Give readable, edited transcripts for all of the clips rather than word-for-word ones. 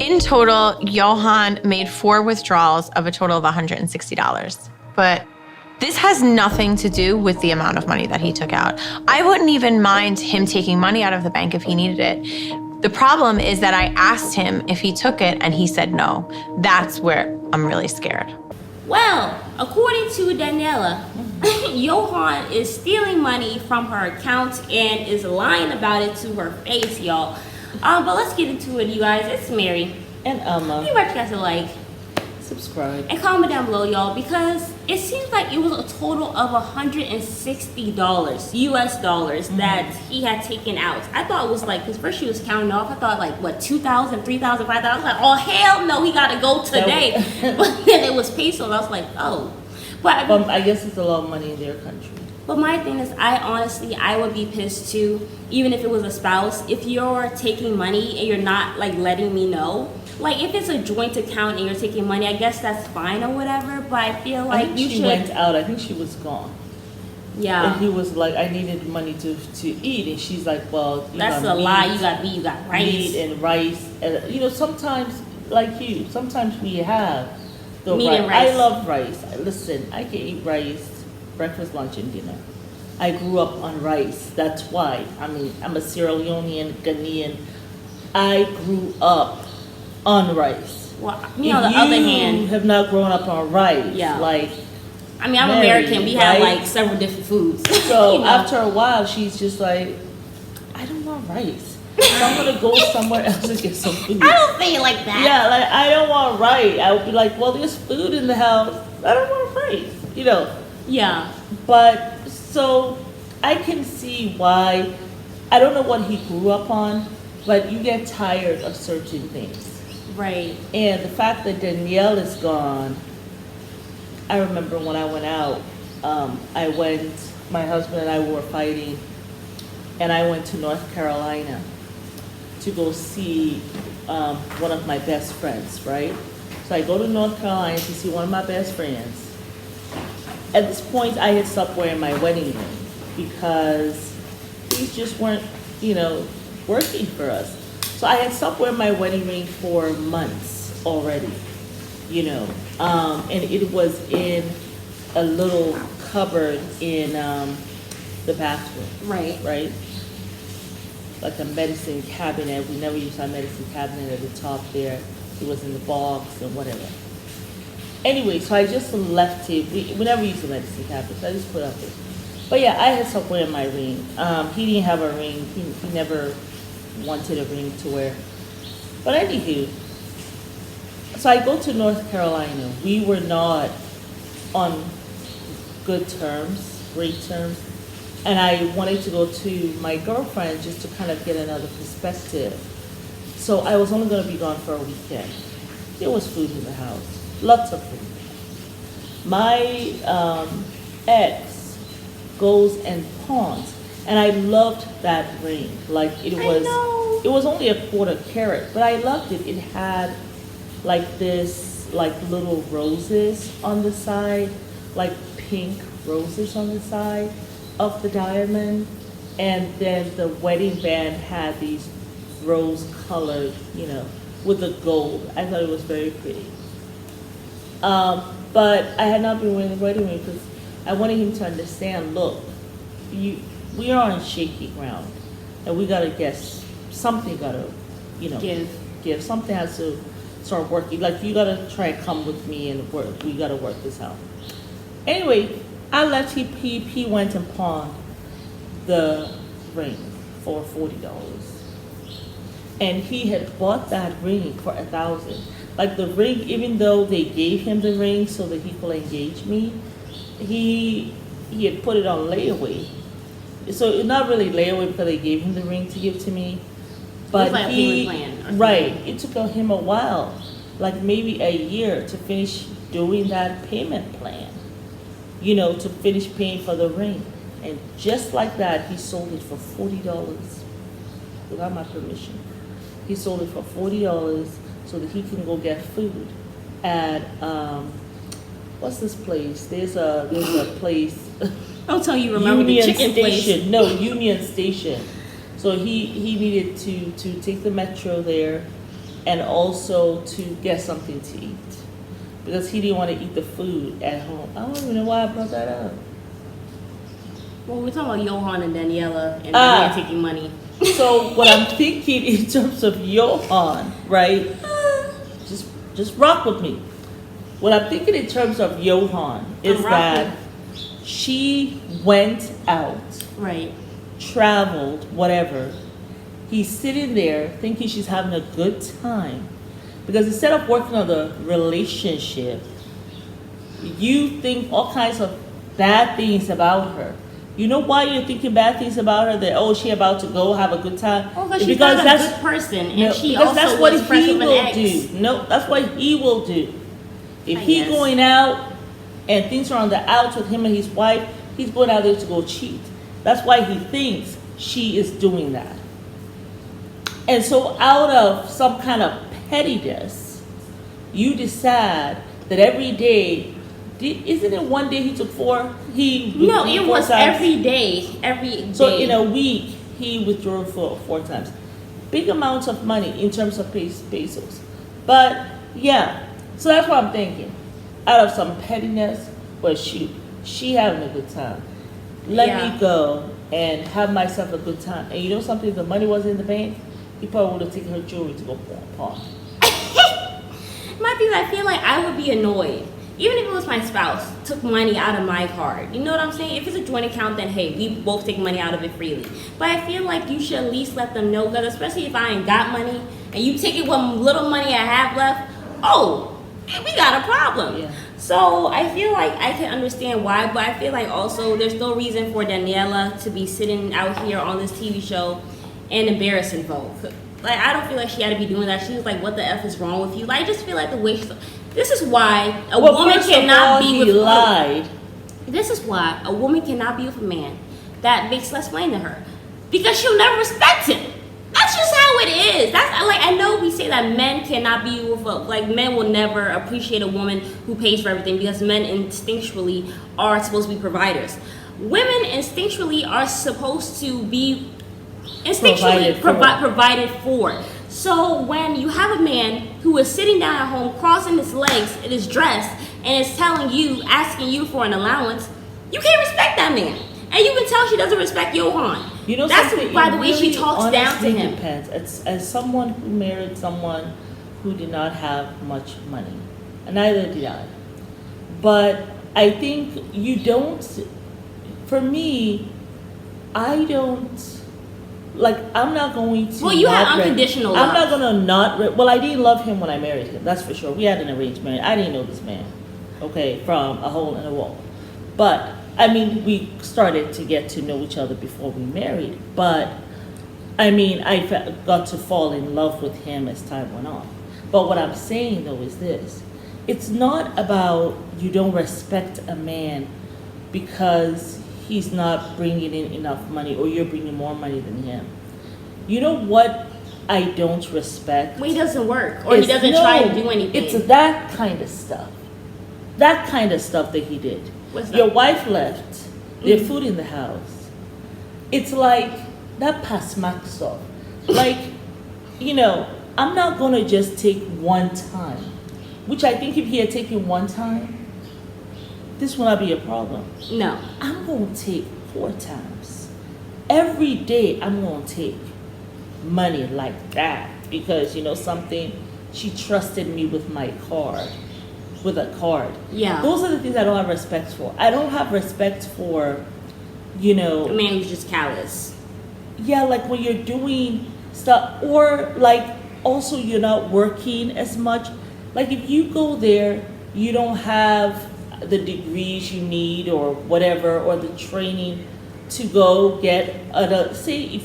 In total, Yohan made 4 withdrawals of a total of $160. But this has nothing to do with the amount of money that he took out. I wouldn't even mind him taking money out of the bank if he needed it. The problem is that I asked him if he took it and he said no. That's where I'm really scared. Well, according to Daniele, Yohan is stealing money from her account and is lying about it to her face, y'all. But let's get into it, you guys. It's Mary. And Emma. You guys to like, subscribe, and comment down below, y'all, because it seems like it was a total of $160 US dollars that he had taken out. I thought it was like, because first she was counting off, I thought like, what, 2,000, 3,000, 5,000? I was like, oh, hell no, he got to go today. But then it was pesos. I was like, oh. But I guess it's a lot of money in their country. But my thing is, I would be pissed too, even if it was a spouse. If you're taking money and you're not like letting me know, like if it's a joint account and you're taking money, I guess that's fine or whatever. But I feel like she went out. I think she was gone. Yeah. And he was like, I needed money to eat, and she's like, well, that's a lie. You got meat, you got rice. Meat and rice, and you know, sometimes like you, sometimes we have the meat and rice. I love rice. Listen, I can eat rice. Breakfast, lunch, and dinner. I grew up on rice. That's why. I mean, I'm a Sierra Leonean, Ghanaian. I grew up on rice. Well, you know, on the other hand, you have not grown up on rice. Yeah. Like, I mean, I'm Mary, American. We have like several different foods. So you know? After a while, she's just like, I don't want rice. So I'm gonna go somewhere else and get some food. I don't say it like that. Yeah, like I don't want rice. I would be like, well, there's food in the house. I don't want rice. You know. Yeah. But so I can see why. I don't know what he grew up on, but you get tired of certain things. Right. And the fact that Danielle is gone, I remember when I went out, my husband and I were fighting, and I went to North Carolina to go see one of my best friends, right? So I go to North Carolina to see one of my best friends. At this point, I had stopped wearing my wedding ring because these just weren't, you know, working for us. So I had stopped wearing my wedding ring for months already, you know, and it was in a little cupboard in the bathroom. Right. Right? Like a medicine cabinet. We never used our medicine cabinet at the top there. It was in the box and whatever. Anyway, so I just left it. We never used the medicine cabinet, so I just put it up there. But yeah, I had stopped wearing my ring. He didn't have a ring. He never wanted a ring to wear. But anywho, so I go to North Carolina. We were not on good terms, great terms. And I wanted to go to my girlfriend just to kind of get another perspective. So I was only going to be gone for a weekend. There was food in the house. Lots of food. My ex goes and pawns, and I loved that ring. Like it was only a quarter carat, but I loved it. It had like this, like little roses on the side, like pink roses on the side of the diamond, and then the wedding band had these rose-colored, you know, with the gold. I thought it was very pretty. But I had not been wearing the wedding ring because I wanted him to understand, look, we are on shaky ground, and we gotta guess, something gotta, you know, give. Something has to start working. Like, you gotta try and come with me and work. We gotta work this out. Anyway, I left, he went and pawned the ring for $40. And he had bought that ring for $1,000. Like the ring, even though they gave him the ring so that he could engage me, he had put it on layaway. So it's not really layaway because they gave him the ring to give to me. But like a payment plan. Right, it took him a while, like maybe a year to finish doing that payment plan, you know, to finish paying for the ring. And just like that, he sold it for $40 without my permission. He sold it for $40 so that he can go get food at what's this place? There's a place. Don't tell you remember Union the chicken Station. place. No, Union Station. So he needed to take the metro there, and also to get something to eat. Because he didn't want to eat the food at home. I don't even know why I brought that up. Well, we're talking about Yohan and Daniela and Danielle taking money. So what I'm thinking in terms of Yohan, right? Just rock with me. What I'm thinking in terms of Yohan is that she went out, right, traveled, whatever. He's sitting there thinking she's having a good time. Because instead of working on the relationship, you think all kinds of bad things about her. You know why you're thinking bad things about her? That, oh, she about to go have a good time? Oh, because she's not a good person. And she also that's what was friends he with an will ex. do. No, that's what he will do. If he's guess. going out and things are on the outs with him and his wife, he's going out there to go cheat. That's why he thinks she is doing that. And so out of some kind of pettiness, you decide that every day, isn't it one day he took four? No, it was every day. Every day. So in a week, he withdrew four times. Big amounts of money in terms of pesos. But yeah, so that's what I'm thinking. Out of some pettiness, well, shoot, she having a good time. Let me go and have myself a good time. And you know something? If the money was in the bank, he probably would have taken her jewelry to go pawn. My thing is, I feel like I would be annoyed. Even if it was my spouse, took money out of my card. You know what I'm saying? If it's a joint account, then hey, we both take money out of it freely. But I feel like you should at least let them know, because especially if I ain't got money, and you take it what little money I have left, oh, we got a problem. Yeah. So I feel like I can understand why, but I feel like also there's no reason for Daniela to be sitting out here on this TV show and embarrassing folks. Like, I don't feel like she had to be doing that. She was like, what the F is wrong with you? Like, I just feel like the way she's... This is why a woman cannot be with... lied. This is why a woman cannot be with a man that makes less money than her. Because she'll never respect him. That's just how it is. That's like, I know we say that men cannot be with men will never appreciate a woman who pays for everything, because men instinctually are supposed to be providers. Women instinctually are supposed to be provided for. So when you have a man who is sitting down at home, crossing his legs in his dress, and is asking you for an allowance, you can't respect that man. And you can tell she doesn't respect Yohan. You know, that's by the way she talks down to him. Depends. As someone who married someone who did not have much money, and neither did I. But I think you don't. For me, I don't. Like, I'm not going to. Well, you had unconditional love. I'm not going to not. Well, I didn't love him when I married him. That's for sure. We had an arranged marriage. I didn't know this man, okay, from a hole in a wall. But I mean, we started to get to know each other before we married. But I mean, I got to fall in love with him as time went on. But what I'm saying though is this: it's not about you don't respect a man because he's not bringing in enough money, or you're bringing more money than him. You know what I don't respect? When he doesn't work, or he doesn't try to do anything. It's that kind of stuff. That kind of stuff that he did. What's that? Your wife left. There's food in the house. It's like that pasmak stuff. Like, you know, I'm not going to just take one time. Which I think if he had taken one time, this will not be a problem. No. I'm going to take 4 times. Every day I'm going to take money like that. Because, you know something, she trusted me with my card. With a card. Yeah. Those are the things I don't have respect for. I don't have respect for, you know... a man who's just callous. Yeah, like when you're doing stuff. Or like, also you're not working as much. Like if you go there, you don't have the degrees you need or whatever, or the training to go get say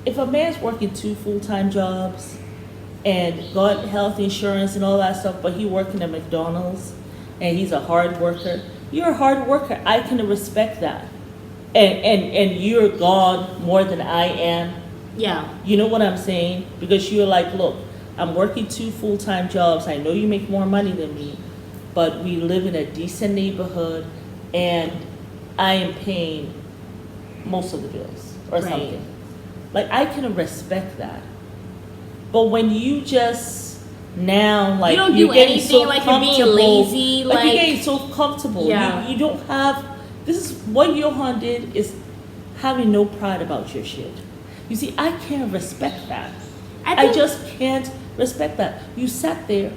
if a man's working 2 full-time jobs and got health insurance and all that stuff, but he working at McDonald's and he's a hard worker, you're a hard worker. I can respect that. And you're gone more than I am. Yeah. You know what I'm saying? Because you're like, look, I'm working 2 full-time jobs. I know you make more money than me, but we live in a decent neighborhood, and I am paying most of the bills or something. Like, I can respect that. But when you just now, like, You don't you're do getting anything, so like you're being comfortable, lazy, like, like- you're getting so comfortable. Yeah. You don't have. This is what Yohan did, is having no pride about your shit. You see, I can't respect that. I I think- just can't respect that. You sat there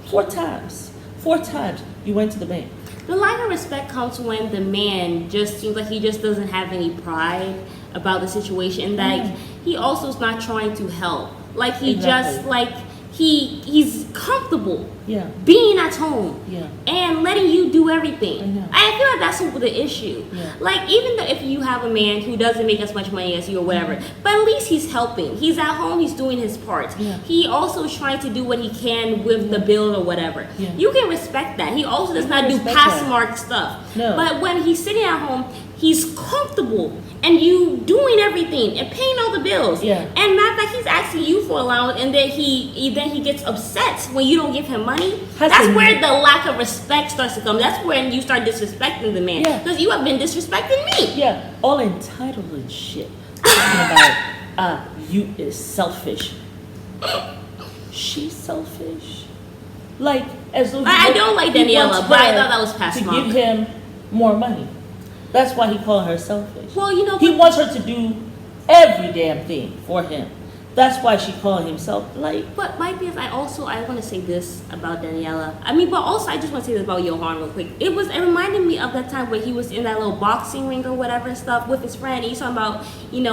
4 times. 4 times you went to the bank. The lack of respect comes when the man just seems like he just doesn't have any pride about the situation. Like he also is not trying to help. Like he just Exactly. like he's comfortable Yeah. being at home Yeah. and letting you do everything. I know. I feel like that's the issue. Yeah. Like even though if you have a man who doesn't make as much money as you or whatever, but at least he's helping. He's at home. He's doing his part. Yeah. He also is trying to do what he can with the bill or whatever. Yeah. You can respect that. He also does You not can do respect pass that. mark stuff. No. But when he's sitting at home, he's comfortable and you doing everything and paying all the bills. Yeah. And matter of fact, he's asking you for allowance, and then he gets upset when you don't give him money. That's Husband. where the lack of respect starts to come. That's when you start disrespecting the man. Yeah. Because you have been disrespecting me. Yeah, all entitled and shit. Talking about you is selfish. She's selfish. Like, as though I don't like he Daniela, wants but I her thought that was past to mark. give him more money. That's why he called her selfish. Well, you know, He but- wants her to do every damn thing for him. That's why she called himself like. But my thing is, I want to say this about Daniela. I mean, but also I just want to say this about Yohan real quick. It reminded me of that time where he was in that little boxing ring or whatever and stuff with his friend. And he's talking about,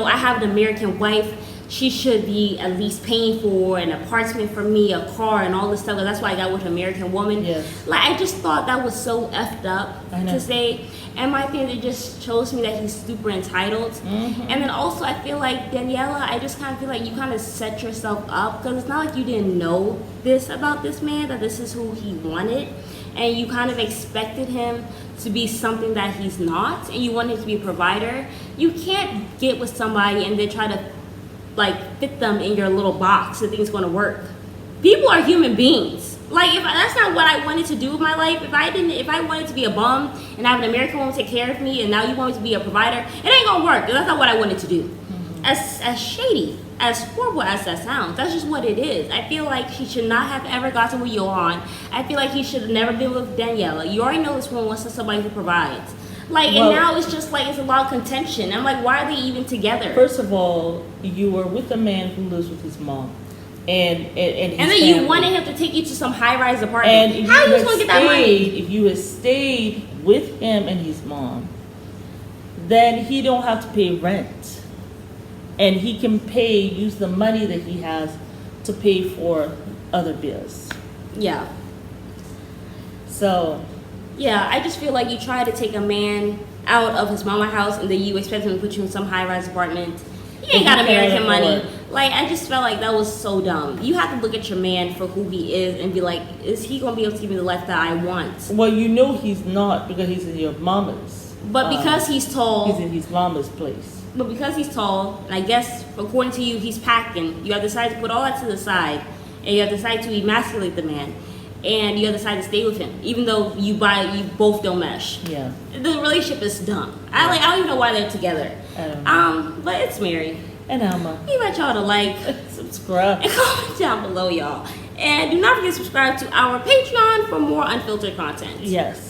I have an American wife. She should be at least paying for an apartment for me, a car, and all this stuff. 'Cause that's why I got with an American woman. Yes. Like I just thought that was so effed up I know. to say. And my thing, it just shows me that he's super entitled. Mm-hmm. And then also, I feel like Daniela, I just kind of feel like you kind of set yourself up because it's not like you didn't know this about this man, that this is who he wanted, and you kind of expected him to be something that he's not, and you want him to be a provider. You can't get with somebody and then try to like fit them in your little box and think it's going to work. People are human beings. Like if that's not what I wanted to do with my life, if I wanted to be a bum and have an American woman take care of me, and now you want me to be a provider, it ain't gonna work. 'Cause that's not what I wanted to do. As shady, as horrible as that sounds, that's just what it is. I feel like she should not have ever gotten with Yohan. I feel like he should have never been with Daniela. You already know this woman wants somebody who provides. Like, Well- and now it's just like it's a lot of contention. I'm like, why are they even together? First of all, you were with a man who lives with his mom, and his And then you family. wanted him to take you to some high-rise And apartment. if How you you had supposed to get that money? if you had stayed with him and his mom, then he don't have to pay rent, and he can use the money that he has to pay for other bills. Yeah. So Yeah, I just feel like you try to take a man out of his mama house and then you expect him to put you in some high-rise apartment. He ain't got And he can't American money. afford. Like, I just felt like that was so dumb. You have to look at your man for who he is and be like, is he going to be able to give me the life that I want? well, he's not, because he's in your mama's. But because he's tall, he's in his mama's place. and I guess according to you, he's packing. You have decided to put all that to the side, and you have decided to emasculate the man, and you have decided to stay with him, even though you both don't mesh. Yeah. The relationship is dumb. I don't even know why they're together. I don't know. But it's Mary. And Alma. We invite y'all to like Subscribe. and comment down below, y'all. And do not forget to subscribe to our Patreon for more unfiltered content. Yes.